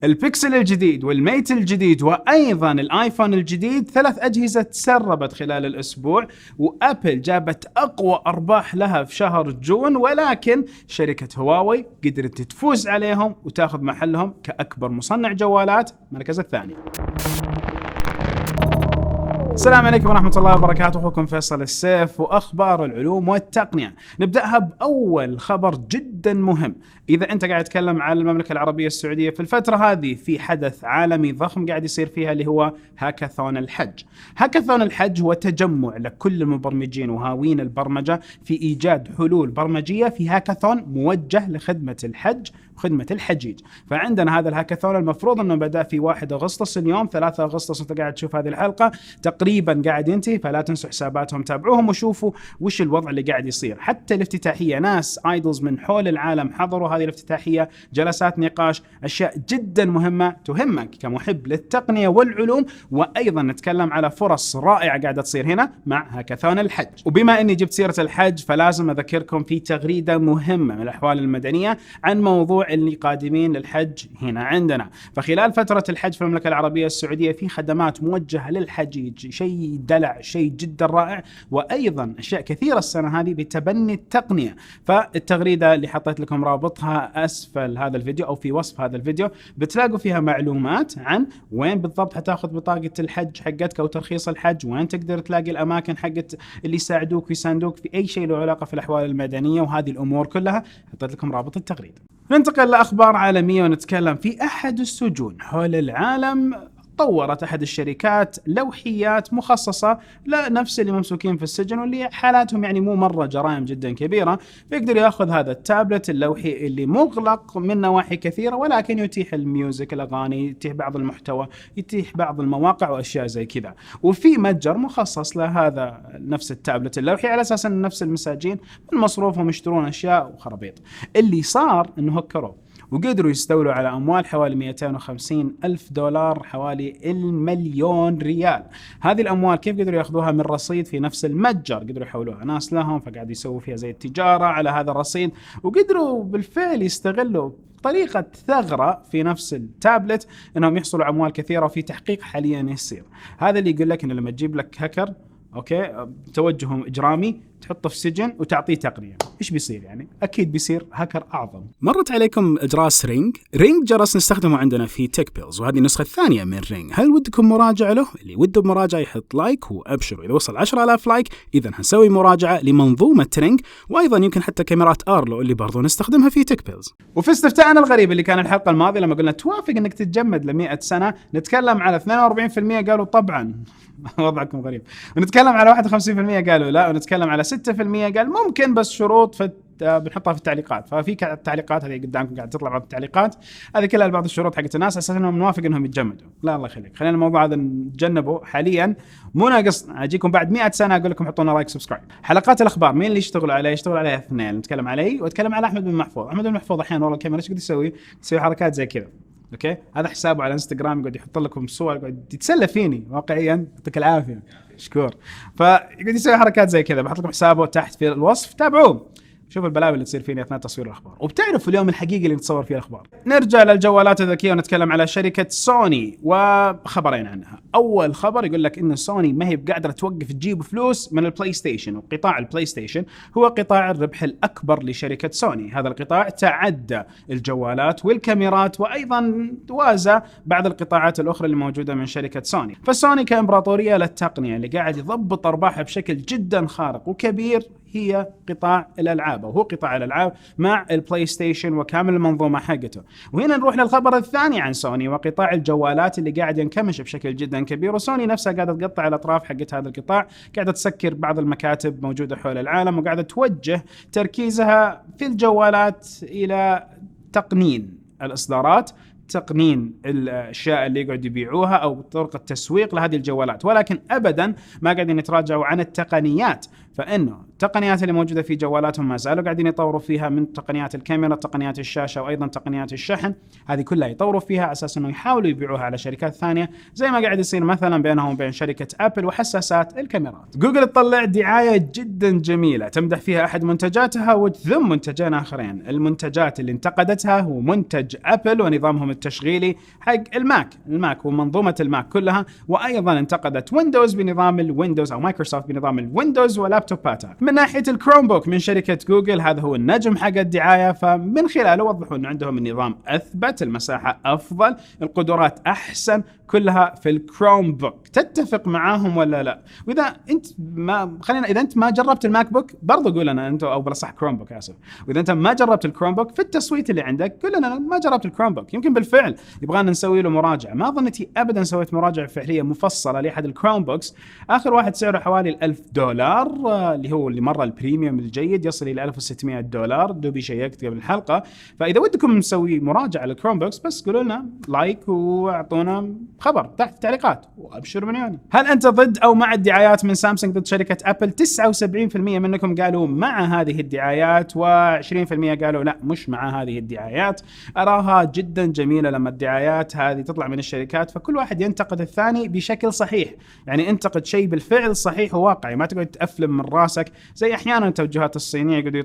البيكسل الجديد والميت الجديد وايضا الايفون الجديد 3 اجهزه تسربت خلال الاسبوع، وابل جابت اقوى ارباح لها في شهر جون، ولكن شركه هواوي قدرت تفوز عليهم وتاخذ محلهم كاكبر مصنع جوالات المركز الثاني. السلام عليكم ورحمة الله وبركاته، أخوكم فيصل السيف وأخبار العلوم والتقنية. نبدأها بأول خبر جدا مهم. إذا أنت قاعد تتكلم عن المملكة العربية السعودية في الفترة هذه في حدث عالمي ضخم قاعد يصير فيها اللي هو هاكاثون الحج. هاكاثون الحج هو تجمع لكل المبرمجين وهاوين البرمجة في إيجاد حلول برمجية في هاكاثون موجه لخدمة الحج وخدمة الحجيج. فعندنا هذا الهاكاثون المفروض أنه بدأ في 1 أغسطس، اليوم 3 أغسطس أنت قاعد تشوف هذه الحلقة تقريبا قاعد ينتهي، فلا تنسوا حساباتهم تابعوهم وشوفوا وش الوضع اللي قاعد يصير. حتى الافتتاحية ناس ايدلز من حول العالم حضروا هذه الافتتاحية، جلسات نقاش، أشياء جدا مهمة تهمك كمحب للتقنية والعلوم، وأيضا نتكلم على فرص رائعة قاعدة تصير هنا مع هاكاثون الحج. وبما أني جبت سيرة الحج فلازم أذكركم في تغريدة مهمة من الأحوال المدنية عن موضوع اللي قادمين للحج هنا عندنا. فخلال فترة الحج في المملكة العربية السعودية في خدمات موجهة للحجيج، شيء دلع، شيء جدا رائع، وأيضا أشياء كثيرة السنة هذه بتبني التقنية. فالتغريدة اللي حطيت لكم رابطها أسفل هذا الفيديو أو في وصف هذا الفيديو بتلاقوا فيها معلومات عن وين بالضبط حتاخذ بطاقة الحج حقتك أو ترخيص الحج، وين تقدر تلاقي الأماكن حقت اللي يساعدوك ويساندوك في أي شيء له علاقة في الأحوال المدنية، وهذه الأمور كلها حطيت لكم رابط التغريدة. ننتقل لأخبار عالمية ونتكلم في أحد السجون حول العالم. طورت أحد الشركات لوحيات مخصصة لنفس اللي ممسوكين في السجن واللي حالاتهم يعني مو مرة جرائم جدا كبيرة، فيقدر يأخذ هذا التابلت اللوحي اللي مغلق من نواحي كثيرة، ولكن يتيح الميوزك، الأغاني، يتيح بعض المحتوى، يتيح بعض المواقع وأشياء زي كذا. وفي متجر مخصص لهذا نفس التابلت اللوحي على أساس أن نفس المساجين من مصروفهم يشترون أشياء وخرابيط. اللي صار أنه هكروه وقدروا يستولوا على أموال حوالي 250 ألف دولار، حوالي المليون ريال. هذه الأموال كيف قدروا يأخذوها؟ من رصيد في نفس المتجر، قدروا يحولوها ناس لهم، فقاعد يسووا فيها زي التجارة على هذا الرصيد، وقدروا بالفعل يستغلوا طريقة ثغرة في نفس التابلت انهم يحصلوا على اموال كثيرة. وفي تحقيق حاليا يصير. هذا اللي يقول لك انه لما تجيب لك هاكر اوكي توجههم اجرامي تحطه في سجن وتعطيه تقنية، ايش بيصير؟ يعني اكيد بيصير هاكر اعظم. مرت عليكم اجراس رينج جرس نستخدمه عندنا في تك بيلز، وهذه النسخة الثانية من رينج. هل ودكم مراجعة له؟ اللي وده بمراجعة يحط لايك وابشروا، اذا وصل 10,000 لايك اذا هنسوي مراجعة لمنظومة رينج، وايضا يمكن حتى كاميرات ارلو اللي برضو نستخدمها في تك بيلز. وفي استفتاءنا الغريب اللي كان الحلقة الماضية لما قلنا توافق انك تتجمد ل100 سنة، نتكلم على 42% قالوا طبعا وضعكم غريب، ونتكلم على 51% قالوا لا، ونتكلم على 6% قال ممكن بس شروط بنحطها في التعليقات. ففي التعليقات هذه قدامكم قاعد تطلع بعض التعليقات، هذه كلها بعض الشروط حقت الناس اساسا انهم نوافق انهم يتجمدوا. لا الله يخليك، خلينا الموضوع هذا نتجنبه حاليا، مو ناقص اجيكم بعد 100 سنه اقول لكم حطونا لايك سبسكرايب. حلقات الاخبار مين اللي يشتغل عليها؟ يشتغل عليها اثنين، نتكلم علي واتكلم على احمد بن محفوظ. احمد بن محفوظ احيانا والله الكاميرا ايش قد يسوي حركات زي كذا، اوكي هذا حسابه على انستغرام يقعد يحط لكم صور، يقعد يتسلى فيني واقعيا، يعطيك العافيه شكور. فيقعد يسوي حركات زي كذا، بحط لكم حسابه تحت في الوصف تابعوه، شوفوا البلاوي اللي تصير فيني اثناء تصوير الاخبار، وبتعرفوا اليوم الحقيقي اللي نتصور فيه الاخبار. نرجع للجوالات الذكيه ونتكلم على شركه سوني وخبرين عنها. اول خبر يقول لك ان سوني ما هي بقادره توقف تجيب فلوس من البلاي ستيشن، وقطاع البلاي ستيشن هو قطاع الربح الاكبر لشركه سوني. هذا القطاع تعدى الجوالات والكاميرات، وايضا توازى بعض القطاعات الاخرى اللي موجوده من شركه سوني. فسوني كامبراطوريه للتقنيه اللي قاعد يضبط ارباحها بشكل جدا خارق وكبير هي قطاع الألعاب، وهو قطاع الألعاب مع البلاي ستيشن وكامل المنظومة حقته. وهنا نروح للخبر الثاني عن سوني وقطاع الجوالات اللي قاعد ينكمش بشكل جدا كبير. وسوني نفسها قاعدة تقطع الأطراف حقت هذا القطاع، قاعدة تسكر بعض المكاتب موجودة حول العالم، وقاعدة توجه تركيزها في الجوالات إلى تقنين الإصدارات، تقنين الاشياء اللي يقعد يبيعوها او طرق التسويق لهذه الجوالات، ولكن ابدا ما قاعدين يتراجعوا عن التقنيات فانه التقنيات اللي موجوده في جوالاتهم ما زالوا قاعدين يطوروا فيها، من تقنيات الكاميرا، تقنيات الشاشه، وايضا تقنيات الشحن. هذه كلها يطوروا فيها على اساس انه يحاولوا يبيعوها على شركات ثانيه، زي ما قاعد يصير مثلا بينهم وبين شركه ابل وحساسات الكاميرات. جوجل تطلع دعايه جدا جميله تمدح فيها احد منتجاتها وتذم منتجين اخرين. المنتجات اللي انتقدتها هو منتج ابل ونظامهم التشغيلي حق الماك ومنظومه الماك كلها، وايضا انتقدت ويندوز بنظام الويندوز او مايكروسوفت بنظام الويندوز ولابتوباتها. من ناحيه الكروم بوك من شركه جوجل، هذا هو النجم حق الدعايه، فمن خلاله وضحوا انه عندهم النظام اثبت، المساحه افضل، القدرات احسن، كلها في الكروم بوك. تتفق معاهم ولا لا؟ واذا انت اذا انت ما جربت الماك بوك برضو قول لنا انت، او بصح كروم بوك اسف. واذا انت ما جربت الكروم بوك في التصويت اللي عندك قول لنا ما جربت الكروم بوك، يمكن بالفعل يبغانا نسوي له مراجعه. ما ظنيتي ابدا سويت مراجعه فعليه مفصله لاحد الكروم بوكس. اخر واحد سعره حوالي $1000 اللي مره البريميوم الجيد يصل الى $1600. دوبي شيكت قبل الحلقه، فاذا ودكم نسوي مراجعه للكروم بوكس بس قولوا لنا لايك واعطونا خبر تحت في التعليقات وابشر من يعني. هل انت ضد او مع الدعايات من سامسونج ضد شركه ابل؟ 79% منكم قالوا مع هذه الدعايات، و20% قالوا لا مش مع هذه الدعايات. اراها جدا جميله لما الدعايات هذه تطلع من الشركات فكل واحد ينتقد الثاني بشكل صحيح، يعني انتقد شيء بالفعل صحيح وواقعي، ما تقعد تأفلم من راسك زي احيانا التوجهات الصينيه يقعدوا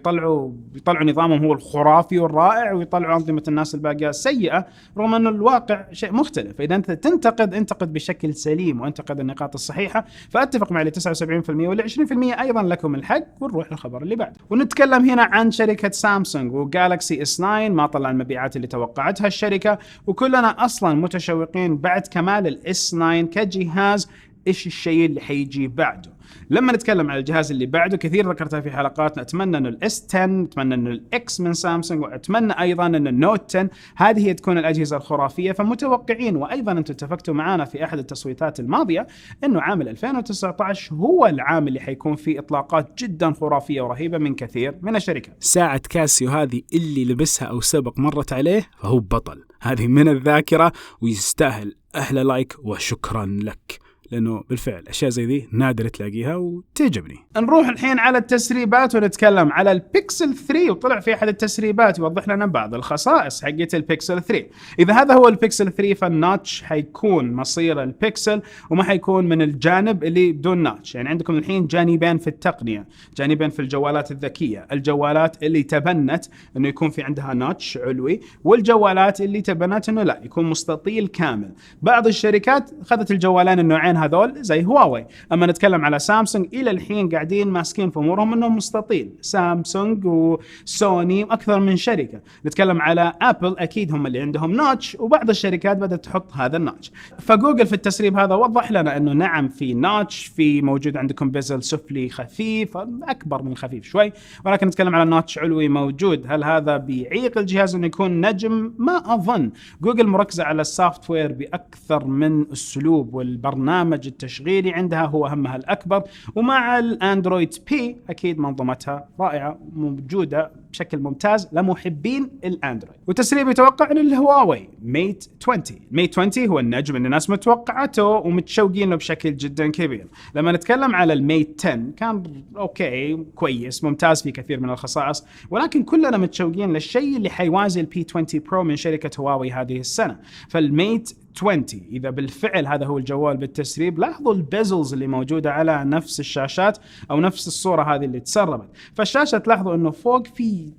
يطلعوا نظامهم هو الخرافي والرائع ويطلعوا انظمه الناس الباقيه السيئه، رغم انه الواقع شيء مختلف. اذا انت انتقد بشكل سليم وانتقد النقاط الصحيحه، فاتفق مع ال 79%، وال 20% ايضا لكم الحق. ونروح للخبر اللي بعده، ونتكلم هنا عن شركه سامسونج وجالكسي اس 9. ما طلع المبيعات اللي توقعتها الشركه، وكلنا اصلا متشوقين بعد كمال الاس 9 كجهاز ايش الشيء اللي حيجي بعده. لما نتكلم عن الجهاز اللي بعده كثير ذكرتها في حلقاتنا، اتمنى انه الاس 10، اتمنى انه الاكس من سامسونج، واتمنى ايضا ان النوت 10 هذه هي تكون الاجهزه الخرافيه. فمتوقعين، وايضا انتم اتفقتوا معنا في احد التصويتات الماضيه انه عام 2019 هو العام اللي حيكون فيه اطلاقات جدا خرافيه ورهيبه من كثير من الشركات. ساعه كاسيو هذه اللي لبسها او سبق مرت عليه فهو بطل، هذه من الذاكره ويستاهل احلى لايك وشكرا لك، لأنه بالفعل أشياء زي ذي نادر تلاقيها وتعجبني. نروح الحين على التسريبات ونتكلم على البيكسل 3، وطلع في أحد التسريبات يوضح لنا بعض الخصائص حقة البيكسل 3. إذا هذا هو البيكسل 3 فالناتش حيكون مصير البيكسل وما حيكون من الجانب اللي بدون ناتش. يعني عندكم الحين جانبين في التقنية، جانبين في الجوالات الذكية، الجوالات اللي تبنت أنه يكون في عندها ناتش علوي، والجوالات اللي تبنت أنه لا يكون مستطيل كامل. بعض الشركات أخذت الجوالين النوعين هذول زي هواوي، اما نتكلم على سامسونج الى الحين قاعدين ماسكين في امورهم انهم مستطيل. سامسونج وسوني اكثر من شركه. نتكلم على ابل اكيد هم اللي عندهم ناتش، وبعض الشركات بدات تحط هذا الناتش. فجوجل في التسريب هذا وضح لنا انه نعم في ناتش، في موجود عندكم بيزل سفلي خفيف اكبر من خفيف شوي، ولكن نتكلم على ناتش علوي موجود. هل هذا بيعيق الجهاز انه يكون نجم؟ ما اظن. جوجل مركزه على السوفت وير باكثر من اسلوب، والبرنامج التشغيلي عندها هو همها الأكبر، ومع الأندرويد بي أكيد منظومتها رائعة موجودة بشكل ممتاز لمحبين الأندرويد. وتسريب يتوقع أن الهواوي ميت 20. ميت 20 هو النجم اللي الناس متوقعته ومتشوقين له بشكل جدا كبير. لما نتكلم على الميت 10 كان أوكي كويس ممتاز في كثير من الخصائص، ولكن كلنا متشوقين للشيء اللي حيوازي البي 20 برو من شركة هواوي هذه السنة. فالميت 20 إذا بالفعل هذا هو الجوال بالتسريب، لاحظوا البيزلز اللي موجودة على نفس الشاشات أو نفس الصورة هذه اللي تسربت. فالشاشة تلاحظوا أنه فوق في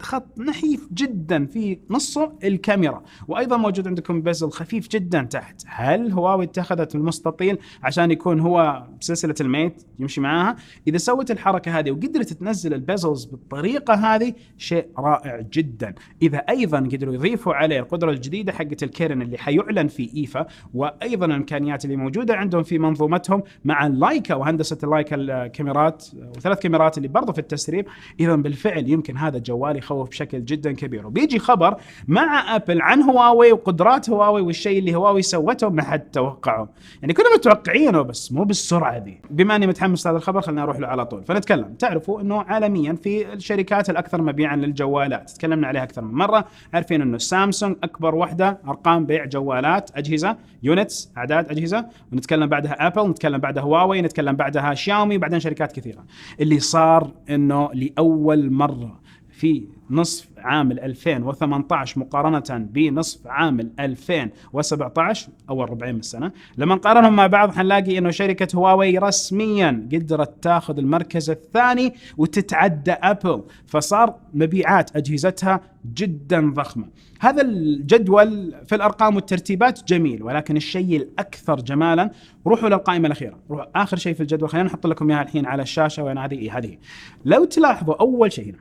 خط نحيف جدا في نصه الكاميرا، وأيضا موجود عندكم بيزل خفيف جدا تحت. هل هواوي اتخذت المستطيل عشان يكون هو سلسلة الميت يمشي معاها؟ إذا سوت الحركة هذه وقدرت تنزل البيزلز بالطريقة هذه شيء رائع جدا. إذا أيضا قدروا يضيفوا عليه القدرة الجديدة حقة الكيرن اللي حيعلن في إيفا، وأيضا الإمكانيات اللي موجودة عندهم في منظومتهم مع اللايكا وهندسة اللايكا الكاميرات وثلاث كاميرات اللي برضو في التسريب، إذا بالفعل يمكن هذا الجوال يخوف بشكل جدا كبير. وبيجي خبر مع أبل عن هواوي وقدرات هواوي والشيء اللي هواوي سوته ما حد توقعه، يعني كنا متوقعينه بس مو بالسرعة دي. بما أني متحمس هذا الخبر خلينا نروح له على طول. فنتكلم، تعرفوا أنه عالميا في الشركات الأكثر مبيعا للجوالات تكلمنا عليها أكثر من مرة، عارفين أنه سامسونج أكبر وحدة أرقام بيع جوالات أعداد أجهزة، يونتس أعداد أجهزة، ونتكلم بعدها أبل، نتكلم بعدها هواوي، نتكلم بعدها شاومي، بعدين شركات كثيرة. اللي صار إنه لأول مرة في نصف عام 2018 مقارنة بنصف عام 2017 أول ربعين من السنة، لما نقارنهم مع بعض حنلاقي إنه شركة هواوي رسميا قدرت تاخذ المركز الثاني وتتعدى أبل، فصار مبيعات أجهزتها جدا ضخمة. هذا الجدول في الأرقام والترتيبات جميل، ولكن الشيء الأكثر جمالا روحوا للقائمة الأخيرة، روحوا آخر شيء في الجدول. خلينا نحط لكم إياها الحين على الشاشة، وين هذه. لو تلاحظوا أول شيء هنا،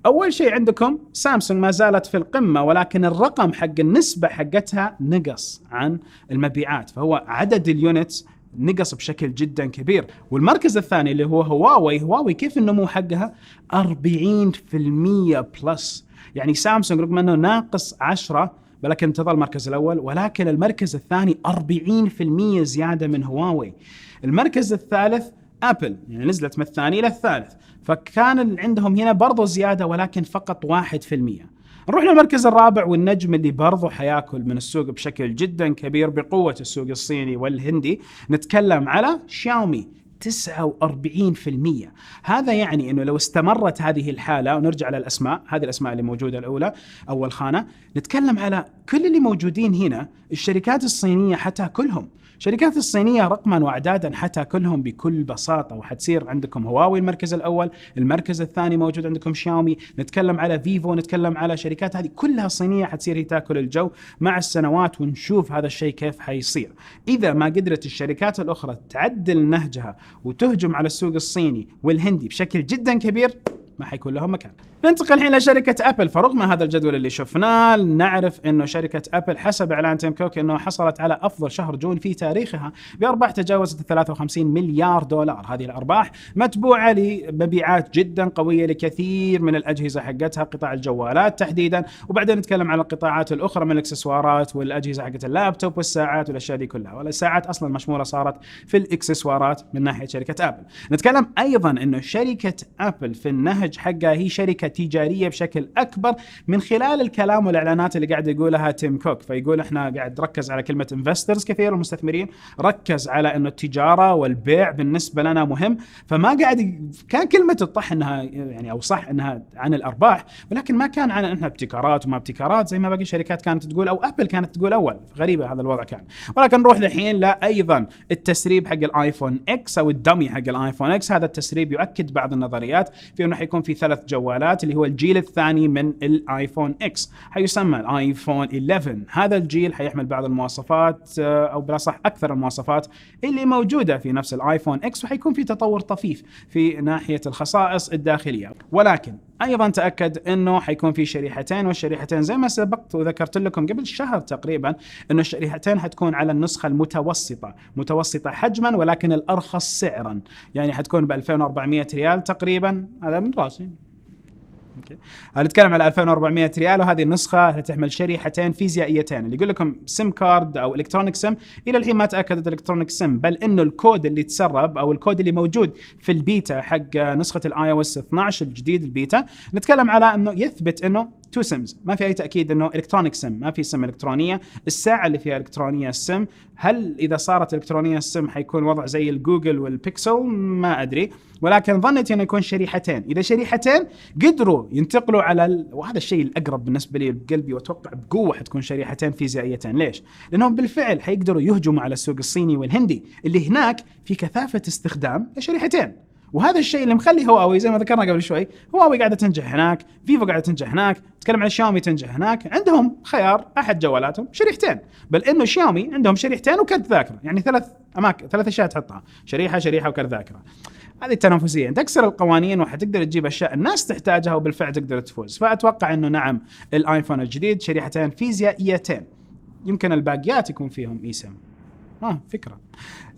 أول شيء عندكم سامسونج ما زالت في القمة، ولكن الرقم حق النسبة حقتها نقص عن المبيعات، فهو عدد اليونتس نقص بشكل جدا كبير. والمركز الثاني اللي هو هواوي كيف النمو حقها 40% بلس. يعني سامسونج رغم أنه ناقص 10 ولكن تظل المركز الأول، ولكن المركز الثاني 40% زيادة من هواوي. المركز الثالث أبل، يعني نزلت من الثاني إلى الثالث، فكان عندهم هنا برضو زيادة ولكن فقط 1%. نروح للمركز الرابع والنجم اللي برضو حياكل من السوق بشكل جدا كبير بقوة السوق الصيني والهندي، نتكلم على شاومي 49%. هذا يعني أنه لو استمرت هذه الحالة، ونرجع للأسماء، هذه الأسماء اللي موجودة الأولى أول خانة، نتكلم على كل اللي موجودين هنا الشركات الصينية حتى كلهم. شركات الصينية رقما وأعدادا حتى كلهم بكل بساطة، وحتصير عندكم هواوي المركز الأول، المركز الثاني موجود عندكم شاومي، نتكلم على فيفو، نتكلم على شركات هذه كلها صينية حتصير هي تاكل الجو مع السنوات، ونشوف هذا الشيء كيف حيصير. إذا ما قدرت الشركات الأخرى تعدل نهجها وتهجم على السوق الصيني والهندي بشكل جدا كبير، ما حيكون لهم مكان. ننتقل الحين لشركة أبل. فرغم هذا الجدول اللي شفناه، نعرف أنه شركة أبل حسب إعلان تيم كوك أنه حصلت على أفضل شهر جون في تاريخها بأرباح تجاوزت 53 مليار دولار. هذه الأرباح متبوعة لمبيعات جدا قوية لكثير من الأجهزة حقتها، قطاع الجوالات تحديدا، وبعدين نتكلم على القطاعات الأخرى من الإكسسوارات والأجهزة حقت اللابتوب والساعات والأشياء دي كلها. والساعات أصلا مشمولة صارت في الإكسسوارات من ناحية شركة أبل. نتكلم أيضا أنه شركة أبل في النهج حقها هي شركة تجارية بشكل أكبر من خلال الكلام والإعلانات اللي قاعد يقولها تيم كوك. فيقول إحنا قاعد ركز على كلمة investors كثير والمستثمرين، ركز على إنه التجارة والبيع بالنسبة لنا مهم. فما قاعد كان كلمة الطح إنها يعني أو صح إنها عن الأرباح، ولكن ما كان عن إنها ابتكارات وما ابتكارات زي ما باقي الشركات كانت تقول أو أبل كانت تقول أول. غريبة هذا الوضع كان. ولكن نروح الحين لا أيضا التسريب حق الآيفون إكس أو الدمي حق الآيفون إكس. هذا التسريب يؤكد بعض النظريات في إنه حيكون في 3 جوالات اللي هو الجيل الثاني من الايفون اكس، حيسمى الايفون 11. هذا الجيل حيحمل بعض المواصفات او بلا صح اكثر المواصفات اللي موجوده في نفس الايفون اكس، وحيكون في تطور طفيف في ناحيه الخصائص الداخليه. ولكن ايضا تاكد انه حيكون في شريحتين، والشريحتين زي ما سبقت وذكرت لكم قبل شهر تقريبا انه الشريحتين حتكون على النسخه المتوسطه، متوسطه حجما ولكن الارخص سعرا، يعني حتكون ب 2400 ريال تقريبا. هذا من راسي. هنتكلم على 2400 ريال، وهذه النسخة تحمل شريحتين فيزيائيتين. اللي يقول لكم سيم كارد أو إلكترونيك سيم، إلى الحين ما تأكدت إلكترونيك سيم، بل إنه الكود اللي تسرب أو الكود اللي موجود في البيتا حق نسخة الآي او اس 12 الجديد البيتا، نتكلم على إنه يثبت إنه 2 سيمز، ما في أي تأكيد إنه إلكترونيك سيم، ما في سيم إلكترونية. الساعة اللي فيها إلكترونية السيم، هل إذا صارت إلكترونية السيم حيكون وضع زي الجوجل والبيكسل؟ ما أدري، ولكن ظنيت إنه يكون شريحتين. إذا شريحتين قدروا ينتقلوا على وهذا الشيء الأقرب بالنسبة لي بقلبي، وأتوقع بقوة حتكون شريحتين فيزيائيتين. ليش؟ لأنهم بالفعل حيقدروا يهجموا على السوق الصيني والهندي اللي هناك في كثافة استخدام لشريحتين. وهذا الشيء اللي مخلي هواوي زي ما ذكرنا قبل شوي، هواوي قاعدة تنجح هناك، فيفو قاعدة تنجح هناك، تكلم عن شاومي تنجح هناك. عندهم خيار أحد جوالاتهم شريحتين، بل إنه شاومي عندهم شريحتين وكرت ذاكرة، يعني 3 أماكن، 3 أشياء تحطها، شريحة وكرت ذاكرة. هذه التنافسية تكسر القوانين وحتقدر تجيب أشياء الناس تحتاجها وبالفعل تقدر تفوز. فأتوقع إنه نعم الآيفون الجديد شريحتين فيزيائيتين، يمكن الباقيات يكون فيهم إيسم. فكرة.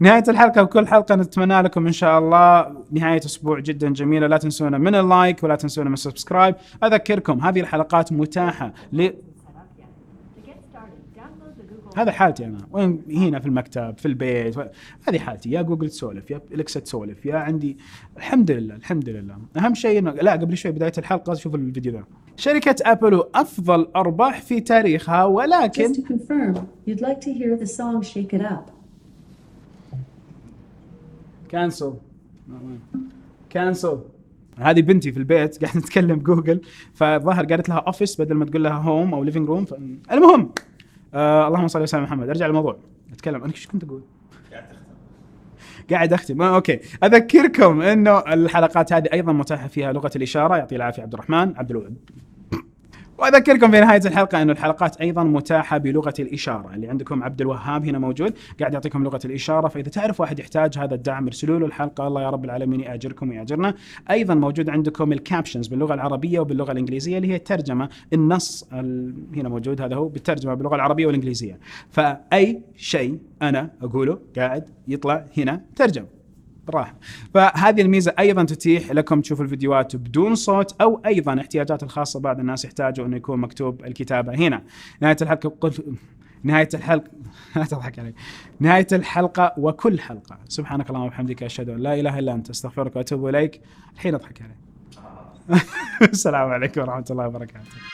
نهاية الحلقة، وكل حلقة نتمنى لكم إن شاء الله نهاية أسبوع جدا جميلة. لا تنسونا من اللايك ولا تنسونا من السبسكرايب. أذكركم هذه الحلقات متاحة هذا حالتي انا، وين هنا في المكتب في البيت، هذه حالتي. يا جوجل تسولف، يا الكسا تسولف، يا عندي. الحمد لله الحمد لله. اهم شيء إنه لا، قبل شوي بدايه الحلقه شوف الفيديو ذا. شركه ابل افضل ارباح في تاريخها، ولكن Just to confirm, you'd like to hear the song Shake It Up. كانسل. هذه بنتي في البيت قاعده نتكلم جوجل، فالظاهر قالت لها اوفيس بدل ما تقول لها هوم او ليفينج روم. المهم اللهم صل وسلم على محمد. ارجع للموضوع، اتكلم. انا ايش كنت اقول؟ قاعد اختم. اوكي، اذكركم انه الحلقات هذه ايضا متاحه فيها لغه الاشاره. يعطي العافيه عبد الرحمن عبد الوهاب. واذكركم في نهايه الحلقه انه الحلقات ايضا متاحه بلغه الاشاره. اللي عندكم عبد الوهاب هنا موجود قاعد يعطيكم لغه الاشاره، فاذا تعرف واحد يحتاج هذا الدعم ارسلوا له الحلقه. الله يا رب العالمين ياجركم وياجرنا. ايضا موجود عندكم الكابشنز باللغه العربيه وباللغه الانجليزيه، اللي هي الترجمه. النص هنا موجود، هذا هو بالترجمه باللغه العربيه والانجليزيه. فاي شيء انا اقوله قاعد يطلع هنا ترجم براحة. فهذه الميزة أيضا تتيح لكم تشوفوا الفيديوهات بدون صوت، أو أيضا احتياجات الخاصة بعض الناس يحتاجوا أنه يكون مكتوب الكتابة هنا. نهاية الحلقة لا تضحك علي. نهاية الحلقة وكل حلقة سبحانك اللهم وبحمدك أشهد أن لا إله إلا أنت أستغفرك وأتوب إليك. الحين أضحك علي. السلام عليكم ورحمة الله وبركاته.